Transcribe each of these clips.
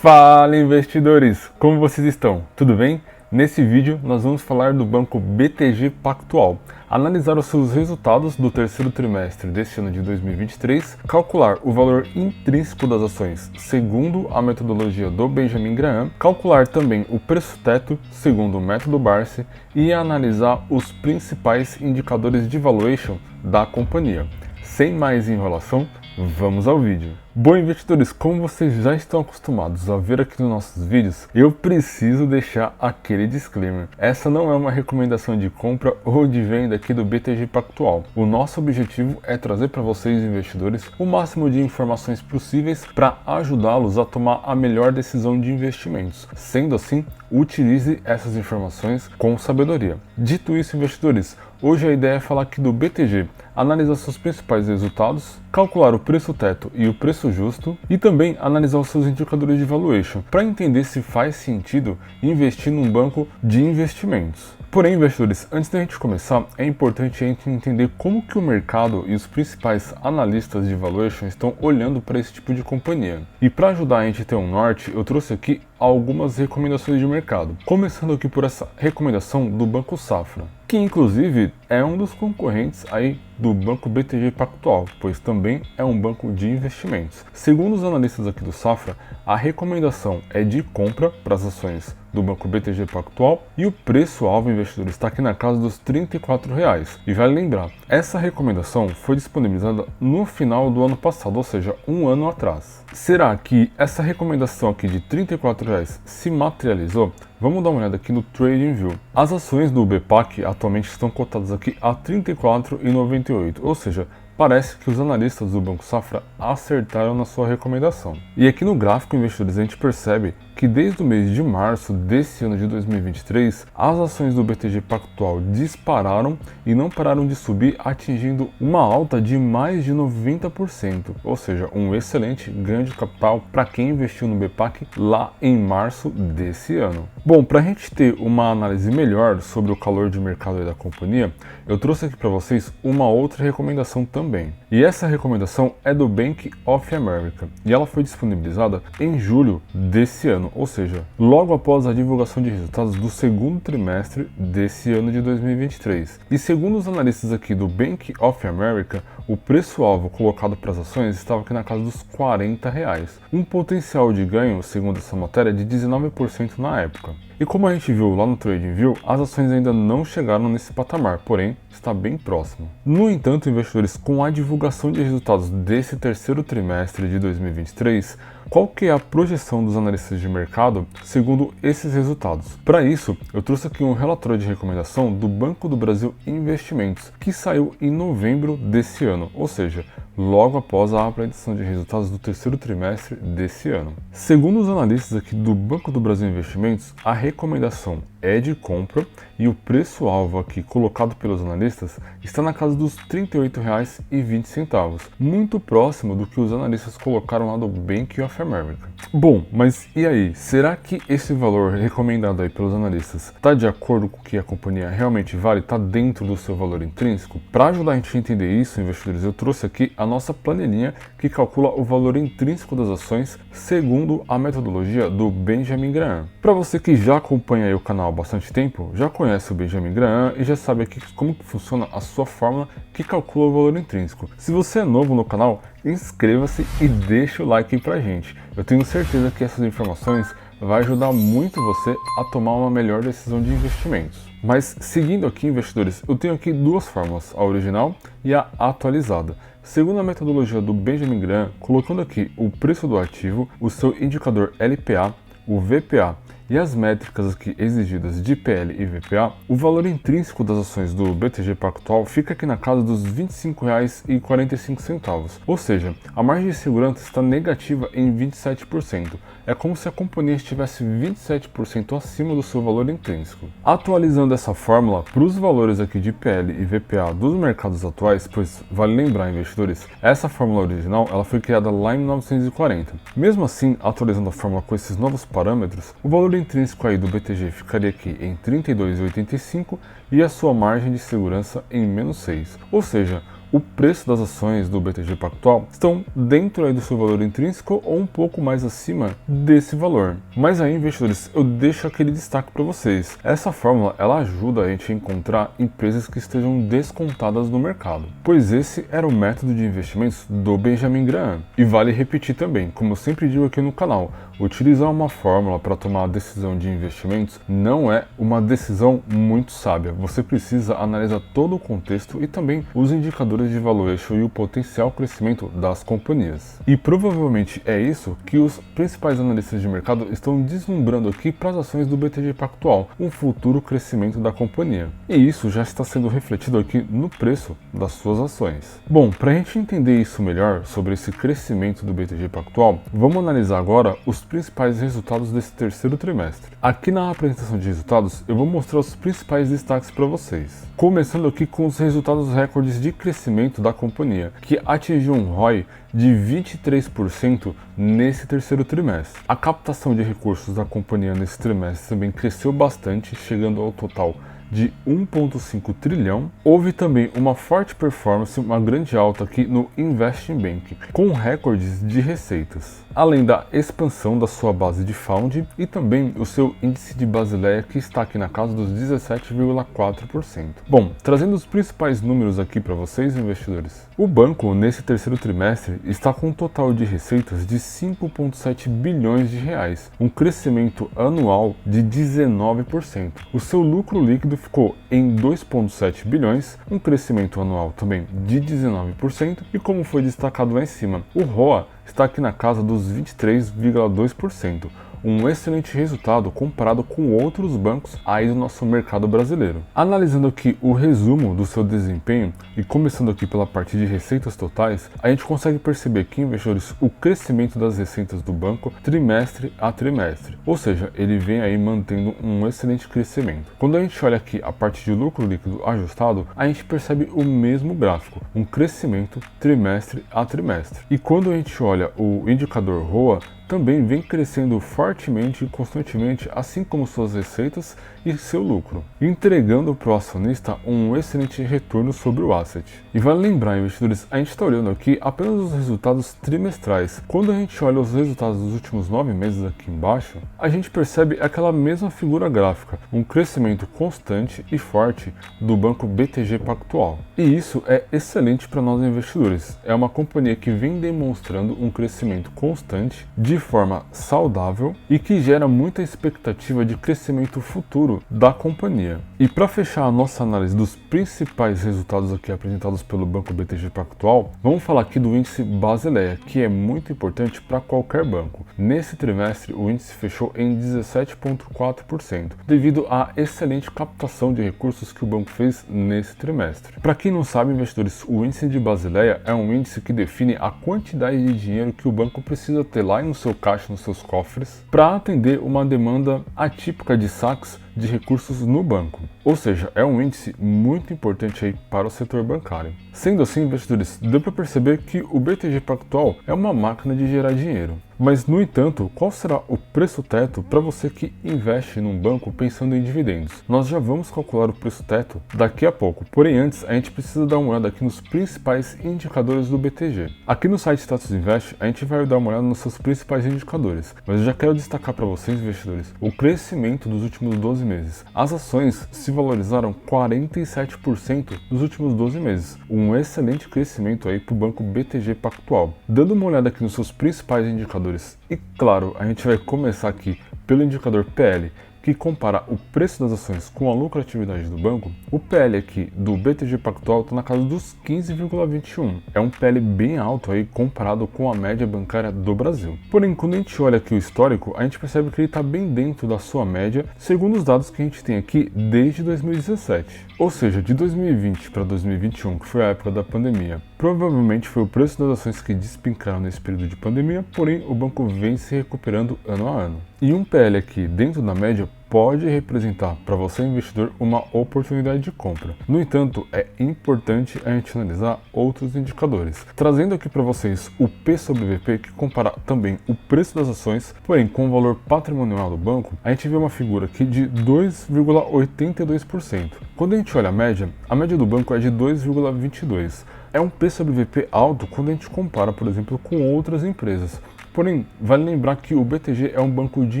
Fala, investidores! Como vocês estão? Tudo bem? Nesse vídeo nós vamos falar do banco BTG Pactual, analisar os seus resultados do terceiro trimestre deste ano de 2023, calcular o valor intrínseco das ações segundo a metodologia do Benjamin Graham, calcular também o preço-teto segundo o método Barsi e analisar os principais indicadores de valuation da companhia. Sem mais enrolação, vamos ao vídeo. Bom, investidores, como vocês já estão acostumados a ver aqui nos nossos vídeos, eu preciso deixar aquele disclaimer. Essa não é uma recomendação de compra ou de venda aqui do BTG Pactual. O nosso objetivo é trazer para vocês, investidores, o máximo de informações possíveis para ajudá-los a tomar a melhor decisão de investimentos. Sendo assim, utilize essas informações com sabedoria. Dito isso, investidores, hoje a ideia é falar aqui do BTG, analisar seus principais resultados, calcular o preço-teto e o preço justo e também analisar os seus indicadores de valuation para entender se faz sentido investir num banco de investimentos. Porém, investidores, antes da gente começar, é importante a gente entender como que o mercado e os principais analistas de valuation estão olhando para esse tipo de companhia. E para ajudar a gente a ter um norte, eu trouxe aqui algumas recomendações de mercado. Começando aqui por essa recomendação do Banco Safra, que inclusive é um dos concorrentes aí do Banco BTG Pactual, pois também é um banco de investimentos. Segundo os analistas aqui do Safra, a recomendação é de compra para as ações do Banco BTG Pactual e o preço-alvo, investidor, está aqui na casa dos R$ 34,00. E vale lembrar, essa recomendação foi disponibilizada no final do ano passado, ou seja, um ano atrás. Será que essa recomendação aqui de R$ 34,00 se materializou? Vamos dar uma olhada aqui no TradingView. As ações do BPAC atualmente estão cotadas aqui a R$ 34,98, ou seja, parece que os analistas do Banco Safra acertaram na sua recomendação. E aqui no gráfico, investidores, a gente percebe que desde o mês de março desse ano de 2023, as ações do BTG Pactual dispararam e não pararam de subir, atingindo uma alta de mais de 90%, ou seja, um excelente ganho de capital para quem investiu no BPAC lá em março desse ano. Bom, para a gente ter uma análise melhor sobre o calor de mercado da companhia, eu trouxe aqui para vocês uma outra recomendação também. E essa recomendação é do Bank of America e ela foi disponibilizada em julho desse ano, ou seja, logo após a divulgação de resultados do segundo trimestre desse ano de 2023. E segundo os analistas aqui do Bank of America, o preço-alvo colocado para as ações estava aqui na casa dos R$ 40,00, um potencial de ganho, segundo essa matéria, de 19% na época. E como a gente viu lá no TradingView, as ações ainda não chegaram nesse patamar, porém está bem próximo. No entanto, investidores, com a divulgação de resultados desse terceiro trimestre de 2023, qual que é a projeção dos analistas de mercado segundo esses resultados? Para isso, eu trouxe aqui um relatório de recomendação do Banco do Brasil Investimentos, que saiu em novembro desse ano, ou seja, logo após a apresentação de resultados do terceiro trimestre desse ano. Segundo os analistas aqui do Banco do Brasil Investimentos, a recomendação é de compra e o preço-alvo aqui colocado pelos analistas está na casa dos R$ 38,20, muito próximo do que os analistas colocaram lá do Bank of America. Bom, mas e aí? Será que esse valor recomendado aí pelos analistas está de acordo com o que a companhia realmente vale? Está dentro do seu valor intrínseco? Para ajudar a gente a entender isso, investidores, eu trouxe aqui a nossa planilhinha que calcula o valor intrínseco das ações segundo a metodologia do Benjamin Graham. Para você que já acompanha aí o canal há bastante tempo, já conhece o Benjamin Graham e já sabe aqui como que funciona a sua fórmula que calcula o valor intrínseco. Se você é novo no canal, inscreva-se e deixa o like aí pra gente. Eu tenho certeza que essas informações vai ajudar muito você a tomar uma melhor decisão de investimentos. Mas seguindo aqui, investidores, eu tenho aqui duas fórmulas, a original e a atualizada. Segundo a metodologia do Benjamin Graham, colocando aqui o preço do ativo, o seu indicador LPA, o VPA e as métricas aqui exigidas de PL e VPA, o valor intrínseco das ações do BTG Pactual fica aqui na casa dos R$ 25,45, ou seja, a margem de segurança está negativa em 27%. É como se a companhia estivesse 27% acima do seu valor intrínseco. Atualizando essa fórmula para os valores aqui de PL e VPA dos mercados atuais, pois vale lembrar, investidores, essa fórmula original ela foi criada lá em 1940. Mesmo assim, atualizando a fórmula com esses novos parâmetros, o valor intrínseco aí do BTG ficaria aqui em 32,85 e a sua margem de segurança em -6. Ou seja, o preço das ações do BTG Pactual estão dentro aí do seu valor intrínseco ou um pouco mais acima desse valor. Mas aí, investidores, eu deixo aquele destaque para vocês. Essa fórmula, ela ajuda a gente a encontrar empresas que estejam descontadas no mercado, pois esse era o método de investimentos do Benjamin Graham. E vale repetir também, como eu sempre digo aqui no canal, utilizar uma fórmula para tomar a decisão de investimentos não é uma decisão muito sábia. Você precisa analisar todo o contexto e também os indicadores de valuation e o potencial crescimento das companhias. E provavelmente é isso que os principais analistas de mercado estão deslumbrando aqui para as ações do BTG Pactual, um futuro crescimento da companhia. E isso já está sendo refletido aqui no preço das suas ações. Bom, para a gente entender isso melhor sobre esse crescimento do BTG Pactual, vamos analisar agora os principais resultados desse terceiro trimestre. Aqui na apresentação de resultados, eu vou mostrar os principais destaques para vocês. Começando aqui com os resultados recordes de crescimento da companhia, que atingiu um ROI de 23% nesse terceiro trimestre. A captação de recursos da companhia nesse trimestre também cresceu bastante, chegando ao total de 1,5 trilhão. Houve também uma forte performance, uma grande alta aqui no Investing Bank, com recordes de receitas, além da expansão da sua base de funding e também o seu índice de Basileia, que está aqui na casa dos 17,4%. Bom, trazendo os principais números aqui para vocês, investidores. O banco, nesse terceiro trimestre, está com um total de receitas de 5,7 bilhões de reais, um crescimento anual de 19%. O seu lucro líquido ficou em 2,7 bilhões, um crescimento anual também de 19%, e como foi destacado lá em cima, o ROA está aqui na casa dos 23,2%, um excelente resultado comparado com outros bancos aí do nosso mercado brasileiro. Analisando aqui o resumo do seu desempenho e começando aqui pela parte de receitas totais, a gente consegue perceber aqui, investidores, o crescimento das receitas do banco trimestre a trimestre, ou seja, ele vem aí mantendo um excelente crescimento. Quando a gente olha aqui a parte de lucro líquido ajustado, a gente percebe o mesmo gráfico, um crescimento trimestre a trimestre. E quando a gente olha o indicador ROA, também vem crescendo fortemente e constantemente, assim como suas receitas e seu lucro, entregando para o acionista um excelente retorno sobre o asset. E vale lembrar, investidores, a gente está olhando aqui apenas os resultados trimestrais. Quando a gente olha os resultados dos últimos 9 meses aqui embaixo, a gente percebe aquela mesma figura gráfica, um crescimento constante e forte do banco BTG Pactual. E isso é excelente para nós investidores. É uma companhia que vem demonstrando um crescimento constante de forma saudável e que gera muita expectativa de crescimento futuro da companhia. E para fechar a nossa análise dos principais resultados aqui apresentados pelo banco BTG Pactual, vamos falar aqui do índice Basileia, que é muito importante para qualquer banco. Nesse trimestre, o índice fechou em 17,4%, devido à excelente captação de recursos que o banco fez nesse trimestre. Para quem não sabe, investidores, o índice de Basileia é um índice que define a quantidade de dinheiro que o banco precisa ter lá no seu caixa, nos seus cofres, para atender uma demanda atípica de saques de recursos no banco. Ou seja, é um índice muito importante aí para o setor bancário. Sendo assim, investidores, deu para perceber que o BTG Pactual é uma máquina de gerar dinheiro. Mas, no entanto, qual será o preço teto para você que investe num banco pensando em dividendos? Nós já vamos calcular o preço teto daqui a pouco, porém antes a gente precisa dar uma olhada aqui nos principais indicadores do BTG. Aqui no site Status Invest a gente vai dar uma olhada nos seus principais indicadores, mas eu já quero destacar para vocês, investidores, o crescimento dos últimos 12 meses. As ações se valorizaram 47% nos últimos 12 meses, um excelente crescimento aí para o banco BTG Pactual. Dando uma olhada aqui nos seus principais indicadores, e claro, a gente vai começar aqui pelo indicador PL, que compara o preço das ações com a lucratividade do banco. O PL aqui do BTG Pactual está na casa dos 15,21. É um PL bem alto aí comparado com a média bancária do Brasil. Porém, quando a gente olha aqui o histórico, a gente percebe que ele está bem dentro da sua média, segundo os dados que a gente tem aqui desde 2017. Ou seja, de 2020 para 2021, que foi a época da pandemia, provavelmente foi o preço das ações que despencaram nesse período de pandemia, porém o banco vem se recuperando ano a ano. E um PL aqui dentro da média pode representar para você, investidor, uma oportunidade de compra. No entanto, é importante a gente analisar outros indicadores, trazendo aqui para vocês o P sobre VP, que compara também o preço das ações, porém com o valor patrimonial do banco. A gente vê uma figura aqui de 2,82%. Quando a gente olha a média do banco é de 2,22%. É um P sobre VP alto quando a gente compara, por exemplo, com outras empresas. Porém, vale lembrar que o BTG é um banco de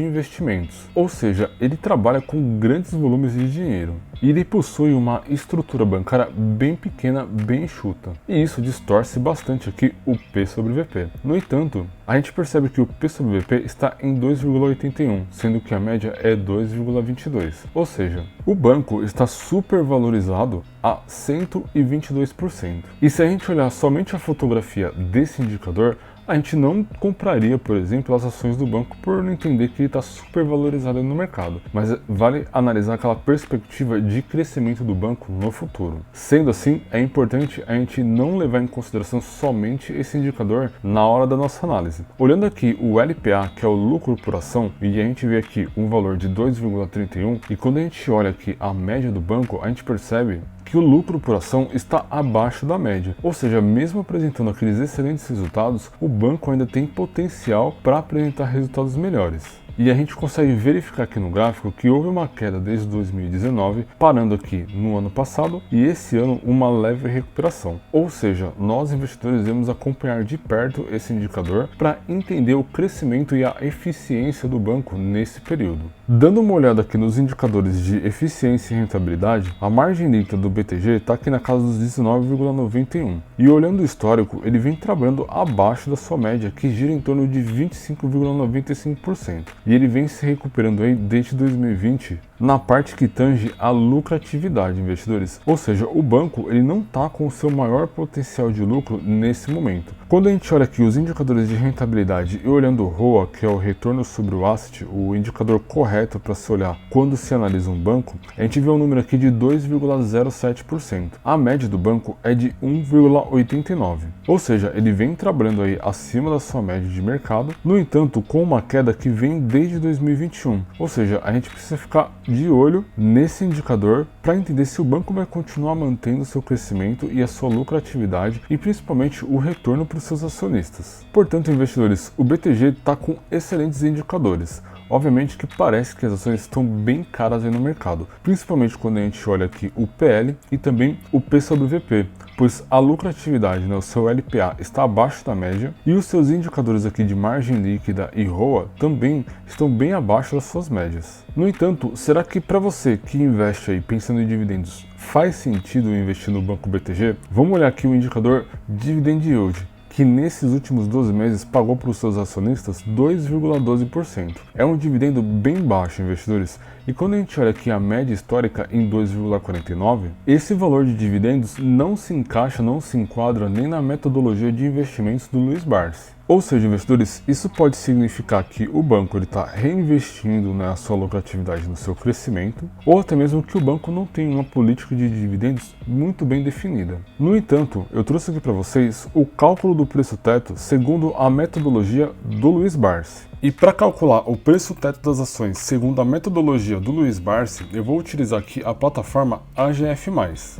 investimentos, ou seja, ele trabalha com grandes volumes de dinheiro e ele possui uma estrutura bancária bem pequena, bem enxuta. E isso distorce bastante aqui o P sobre VP. No entanto, a gente percebe que o P sobre VP está em 2,81, sendo que a média é 2,22. Ou seja, o banco está supervalorizado a 122%. E se a gente olhar somente a fotografia desse indicador, a gente não compraria, por exemplo, as ações do banco por não entender que ele está supervalorizado no mercado. Mas vale analisar aquela perspectiva de crescimento do banco no futuro. Sendo assim, é importante a gente não levar em consideração somente esse indicador na hora da nossa análise. Olhando aqui o LPA, que é o lucro por ação, e a gente vê aqui um valor de 2,31, e quando a gente olha aqui a média do banco, a gente percebe que o lucro por ação está abaixo da média. Ou seja, mesmo apresentando aqueles excelentes resultados, o banco ainda tem potencial para apresentar resultados melhores. E a gente consegue verificar aqui no gráfico que houve uma queda desde 2019, parando aqui no ano passado, e esse ano uma leve recuperação. Ou seja, nós investidores devemos acompanhar de perto esse indicador para entender o crescimento e a eficiência do banco nesse período. Dando uma olhada aqui nos indicadores de eficiência e rentabilidade, a margem líquida do BTG está aqui na casa dos 19,91. E olhando o histórico, ele vem trabalhando abaixo da sua média, que gira em torno de 25,95%. E ele vem se recuperando aí desde 2020 na parte que tange a lucratividade, investidores. Ou seja, o banco ele não está com o seu maior potencial de lucro nesse momento. Quando a gente olha aqui os indicadores de rentabilidade e olhando o ROA, que é o retorno sobre o asset, o indicador correto para se olhar quando se analisa um banco, a gente vê um número aqui de 2,07%. A média do banco é de 1,89%. Ou seja, ele vem trabalhando aí acima da sua média de mercado, no entanto, com uma queda que vem desde 2021. Ou seja, a gente precisa ficar de olho nesse indicador para entender se o banco vai continuar mantendo seu crescimento e a sua lucratividade e principalmente o retorno para os seus acionistas. Portanto, investidores, o BTG está com excelentes indicadores. Obviamente que parece que as ações estão bem caras aí no mercado, principalmente quando a gente olha aqui o PL e também o P sobre VP, pois a lucratividade, o seu LPA está abaixo da média e os seus indicadores aqui de margem líquida e ROA também estão bem abaixo das suas médias. No entanto, será que para você que investe aí pensando em dividendos, faz sentido investir no Banco BTG? Vamos olhar aqui o indicador Dividend Yield, que nesses últimos 12 meses pagou para os seus acionistas 2,12%. É um dividendo bem baixo, investidores. E quando a gente olha aqui a média histórica em 2,49, esse valor de dividendos não se encaixa, não se enquadra nem na metodologia de investimentos do Luiz Barsi. Ou seja, investidores, isso pode significar que o banco está reinvestindo na sua lucratividade, no seu crescimento, ou até mesmo que o banco não tem uma política de dividendos muito bem definida. No entanto, eu trouxe aqui para vocês o cálculo do preço teto segundo a metodologia do Luiz Barsi. E para calcular o preço teto das ações segundo a metodologia do Luiz Barsi, eu vou utilizar aqui a plataforma AGF+.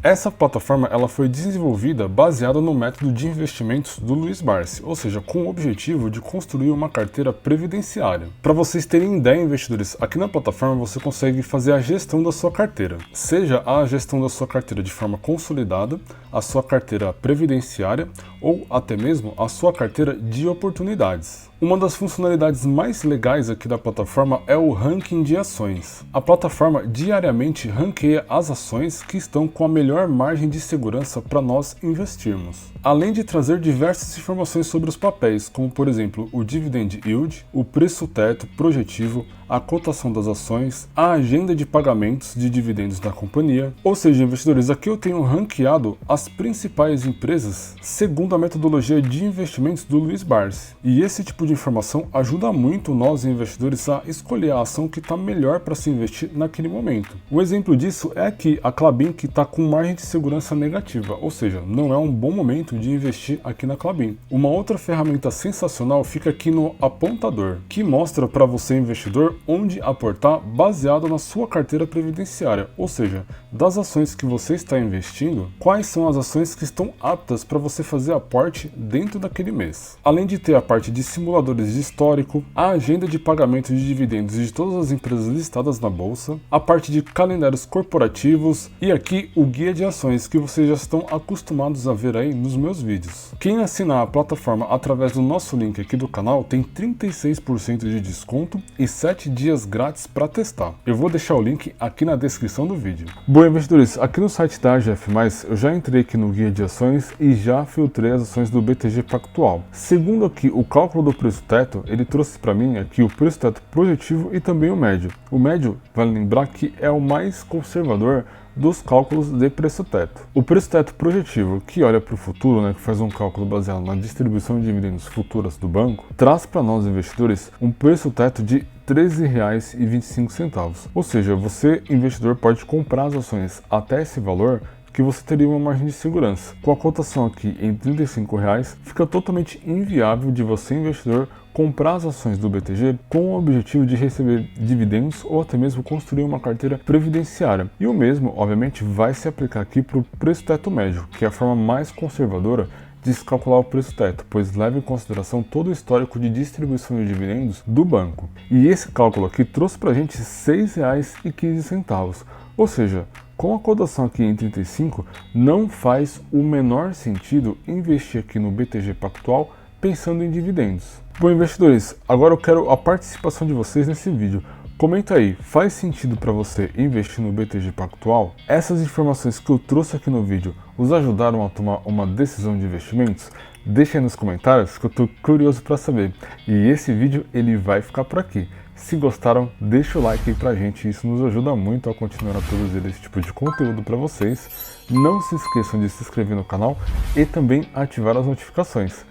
Essa plataforma ela foi desenvolvida baseada no método de investimentos do Luiz Barsi, ou seja, com o objetivo de construir uma carteira previdenciária. Para vocês terem ideia, investidores, aqui na plataforma você consegue fazer a gestão da sua carteira, seja a gestão da sua carteira de forma consolidada, a sua carteira previdenciária ou até mesmo a sua carteira de oportunidades. Uma das funcionalidades mais legais aqui da plataforma é o ranking de ações. A plataforma diariamente ranqueia as ações que estão com a melhor margem de segurança para nós investirmos. Além de trazer diversas informações sobre os papéis, como por exemplo o Dividend Yield, o preço teto projetivo, a cotação das ações, a agenda de pagamentos de dividendos da companhia. Ou seja, investidores, aqui eu tenho ranqueado as principais empresas segundo a metodologia de investimentos do Luiz Barsi. E esse tipo de informação ajuda muito nós investidores a escolher a ação que está melhor para se investir naquele momento. Um exemplo disso é aqui a Klabin, que está com margem de segurança negativa, ou seja, não é um bom momento de investir aqui na Klabin. Uma outra ferramenta sensacional fica aqui no apontador, que mostra para você, investidor, onde aportar baseado na sua carteira previdenciária, ou seja, das ações que você está investindo, quais são as ações que estão aptas para você fazer aporte dentro daquele mês. Além de ter a parte de simulação simuladores de histórico, a agenda de pagamento de dividendos de todas as empresas listadas na bolsa, a parte de calendários corporativos e aqui o guia de ações que vocês já estão acostumados a ver aí nos meus vídeos. Quem assinar a plataforma através do nosso link aqui do canal tem 36% de desconto e 7 dias grátis para testar. Eu vou deixar o link aqui na descrição do vídeo. Bom, investidores, aqui no site da AGF+, eu já entrei aqui no guia de ações e já filtrei as ações do BTG Pactual. Segundo aqui o cálculo do preço teto, ele trouxe para mim aqui o preço teto projetivo e também o médio. O médio, vale lembrar que é o mais conservador dos cálculos de preço teto. O preço teto projetivo, que olha para o futuro, que faz um cálculo baseado na distribuição de dividendos futuras do banco, traz para nós investidores um preço teto de R$ 13,25. Ou seja, você, investidor, pode comprar as ações até esse valor que você teria uma margem de segurança. Com a cotação aqui em R$ 35, fica totalmente inviável de você, investidor, comprar as ações do BTG com o objetivo de receber dividendos ou até mesmo construir uma carteira previdenciária. E o mesmo, obviamente, vai se aplicar aqui para o preço teto médio, que é a forma mais conservadora de se calcular o preço teto, pois leva em consideração todo o histórico de distribuição de dividendos do banco. E esse cálculo aqui trouxe para a gente R$ 6,15, ou seja, com a cotação aqui em 35, não faz o menor sentido investir aqui no BTG Pactual pensando em dividendos. Bom, investidores, agora eu quero a participação de vocês nesse vídeo. Comenta aí, faz sentido para você investir no BTG Pactual? Essas informações que eu trouxe aqui no vídeo os ajudaram a tomar uma decisão de investimentos? Deixa aí nos comentários que eu estou curioso para saber. E esse vídeo ele vai ficar por aqui. Se gostaram, deixa o like aí pra gente, isso nos ajuda muito a continuar a produzir esse tipo de conteúdo para vocês. Não se esqueçam de se inscrever no canal e também ativar as notificações.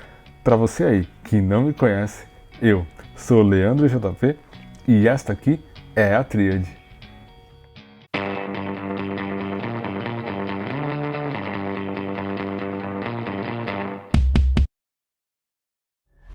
Para você aí que não me conhece, eu sou o Leandro JP e esta aqui é a Tríade.